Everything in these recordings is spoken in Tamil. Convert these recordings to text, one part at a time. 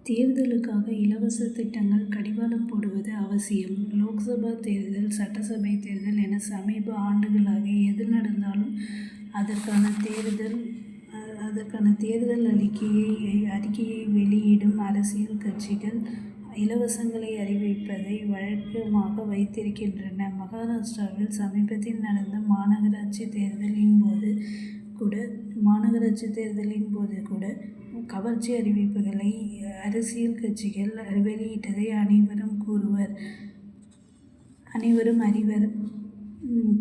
தேர்தலுக்காக இலவச திட்டங்கள் கடிவாளம் போடுவது அவசியம். லோக்சபா தேர்தல், சட்டசபை தேர்தல் என சமீப ஆண்டுகளாக எது நடந்தாலும் அதற்கான தேர்தல் அறிக்கையை வெளியிடும் அரசியல் கட்சிகள் இலவசங்களை அறிவிப்பதை வழக்கமாக வைத்திருக்கின்றன. மகாராஷ்டிராவில் சமீபத்தில் நடந்த மாநகராட்சி தேர்தலின் போது கூட கவர்ச்சி அறிவிப்புகளை அரசியல் கட்சிகள் வெளியிட்டதை அனைவரும் அறிவர்.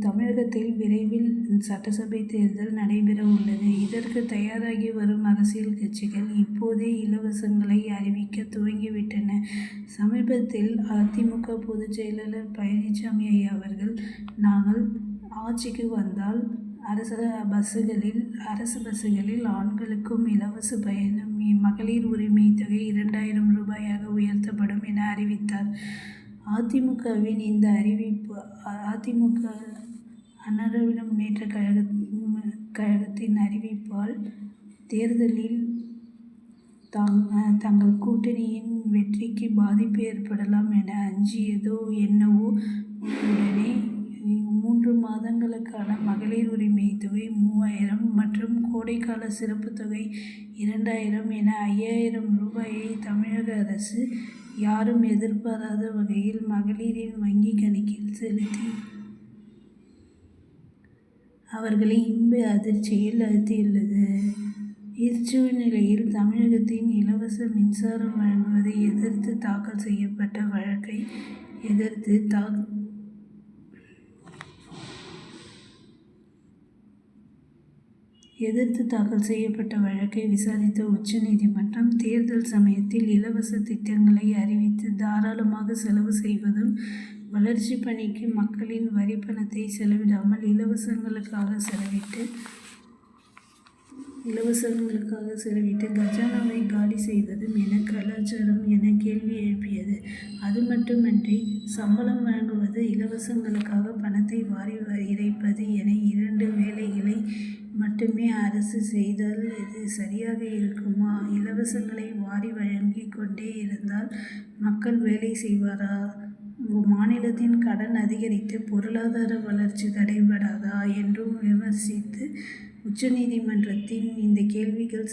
தமிழகத்தில் விரைவில் சட்டசபை தேர்தல் நடைபெற உள்ளது. இதற்கு தயாராகி வரும் அரசியல் கட்சிகள் இப்போதே இலவசங்களை அறிவிக்க துவங்கிவிட்டன. சமீபத்தில் அதிமுக பொதுச் செயலாளர் பழனிசாமி அவர்கள், நாங்கள் ஆட்சிக்கு வந்தால் அரசு பஸ்களில் ஆண்களுக்கும் இலவச பயணம், மகளிர் உரிமை தொகை 2000 ரூபாயாக உயர்த்தப்படும் என அறிவித்தார். அதிமுகவின் இந்த அறிவிப்பு அண்ணா திராவிட முன்னேற்ற கழகத்தின் அறிவிப்பால் தேர்தலில் தங்கள் கூட்டணியின் வெற்றிக்கு பாதிப்பு ஏற்படலாம் என அஞ்சியதோ என்னவோ, உடனே 3 மாதங்களுக்கான மகளிர் உரிமை தொகை 3000 மற்றும் கோடைக்கால சிறப்பு தொகை 2000 என 5000 ரூபாயை தமிழக அரசு யாரும் எதிர்பாராத வகையில் மகளிரின் வங்கி கணக்கில் செலுத்தி அவர்களை இன்ப அதிர்ச்சியில் ஆழ்த்தியுள்ளது. இச்சூழ்நிலையில் தமிழகத்தில் இலவச மின்சாரம் வழங்குவதை எதிர்த்து தாக்கல் செய்யப்பட்ட வழக்கை விசாரித்த உச்சநீதிமன்றம், தேர்தல் சமயத்தில் இலவச திட்டங்களை அறிவித்து தாராளமாக செலவு செய்வதும், வளர்ச்சி பணிக்கு மக்களின் வரி பணத்தை செலவிடாமல் இலவசங்களுக்காக செலவிட்டு கஜானாவை காலி செய்வதும் என கலாச்சாரம் என கேள்வி எழுப்பியது. அது மட்டுமன்றி, சம்பளம் வழங்குவது, இலவசங்களுக்காக பணத்தை வாரி இறைப்பது என 2 வேலைகளை மட்டுமே அரசு செய்தால் இது சரியாக இருக்குமா? இலவசங்களை வாரி வழங்கிக் கொண்டே இருந்தால் மக்கள் வேலை செய்வாரா? மாநிலத்தின் கடன் அதிகரித்து பொருளாதார வளர்ச்சி தடைபடாதா என்றும் விமர்சித்து, உச்சநீதிமன்றத்தின் இந்த கேள்விகள்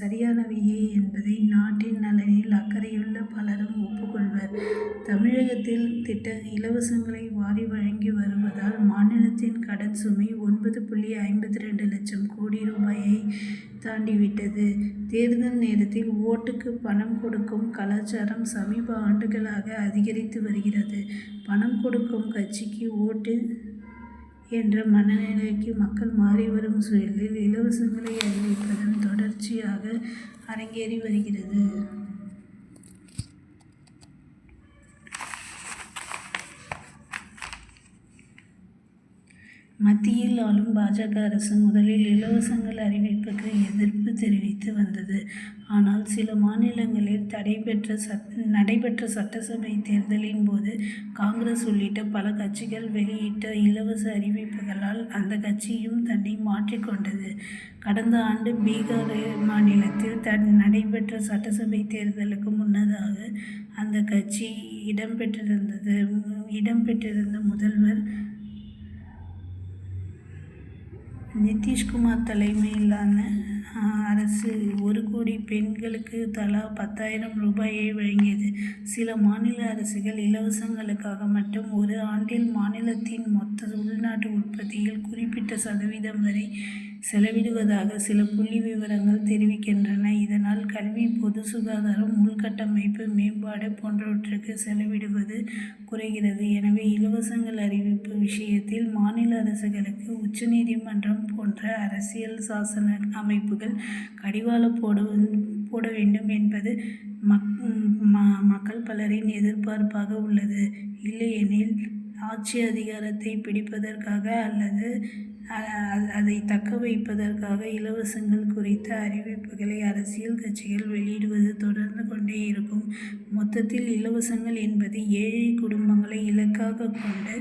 சரியானவையே என்பதை நாட்டின் நலனில் அக்கறையுள்ள பலரும் ஒப்புக்கொள்வர். தமிழகத்தில் இலவசங்களை வாரி வழங்கி வருவதால் மாநிலத்தின் கடன் சுமை 9.52 லட்சம் கோடி ரூபாயை தாண்டிவிட்டது. தேர்தல் நேரத்தில் ஓட்டுக்கு பணம் கொடுக்கும் கலாச்சாரம் சமீப ஆண்டுகளாக அதிகரித்து வருகிறது. பணம் கொடுக்கும் கட்சிக்கு ஓட்டு என்ற மனநிலைக்கு மக்கள் மாறி வரும் சூழலில் இலவசங்களை அறிவிப்பதும் தொடர்ச்சியாக அரங்கேறி வருகிறது. மத்தியில் ஆளும் பாஜக அரசு முதலில் இலவசங்கள் அறிவிப்புக்கு எதிர்ப்பு தெரிவித்து வந்தது. ஆனால் சில மாநிலங்களில் நடைபெற்ற சட்டசபை தேர்தலின் போது காங்கிரஸ் உள்ளிட்ட பல கட்சிகள் வெளியிட்ட இலவச அறிவிப்புகளால் அந்த கட்சியும் தன்னை மாற்றிக்கொண்டது. கடந்த ஆண்டு பீகார் மாநிலத்தில் நடைபெற்ற சட்டசபை தேர்தலுக்கு முன்னதாக அந்த கட்சி இடம்பெற்றிருந்த முதல்வர் நிதிஷ்குமார் தலைமையிலான அரசு 1 கோடி பெண்களுக்கு தலா 10,000 ரூபாயை வழங்கியது. சில மாநில அரசுகள் இலவசங்களுக்காக மட்டும் ஒரு ஆண்டில் மாநிலத்தின் மொத்த உள்நாட்டு உற்பத்தியில் குறிப்பிட்ட சதவீதம் வரை செலவிடுவதாக சில புள்ளி விவரங்கள் தெரிவிக்கின்றன. இதனால் கல்வி, பொது சுகாதாரம், உள்கட்டமைப்பு மேம்பாடு போன்றவற்றுக்கு செலவிடுவது குறைகிறது. எனவே இலவசங்கள் அறிவிப்பு விஷயத்தில் மாநில அரசுகளுக்கு உச்சநீதிமன்றம் போன்ற அரசியல் சாசன அமைப்புகள் கடிவாளம் போட வேண்டும் என்பது மக்கள் பலரின் எதிர்பார்ப்பாக உள்ளது. இல்லையெனில் ஆட்சி அதிகாரத்தை பிடிப்பதற்காக அல்லது அதை தக்க வைப்பதற்காக இலவசங்கள் குறித்த அறிவிப்புகளை அரசியல் கட்சிகள் வெளியிடுவது தொடர்ந்து கொண்டே இருக்கும். மொத்தத்தில் இலவசங்கள் என்பது ஏழை குடும்பங்களை இலக்காக கொண்டு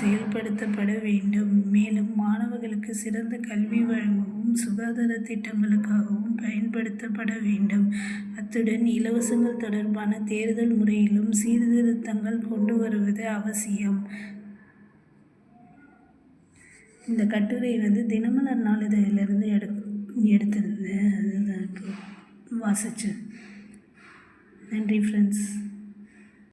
செயல்படுத்தப்பட வேண்டும். மேலும் மாணவர்களுக்கு சிறந்த கல்வி வழங்கவும் சுகாதார திட்டங்களுக்காகவும் பயன்படுத்தப்பட வேண்டும். அத்துடன் இலவசங்கள் தொடர்பான தேர்தல் முறையிலும் சீர்திருத்தங்கள் கொண்டு வருவது அவசியம். இந்த கட்டுரை தினமலர் நாளிதழிலிருந்து எடுத்திருந்தேன். அதுதான் இப்போ வாசித்தேன். நன்றி ஃப்ரெண்ட்ஸ்.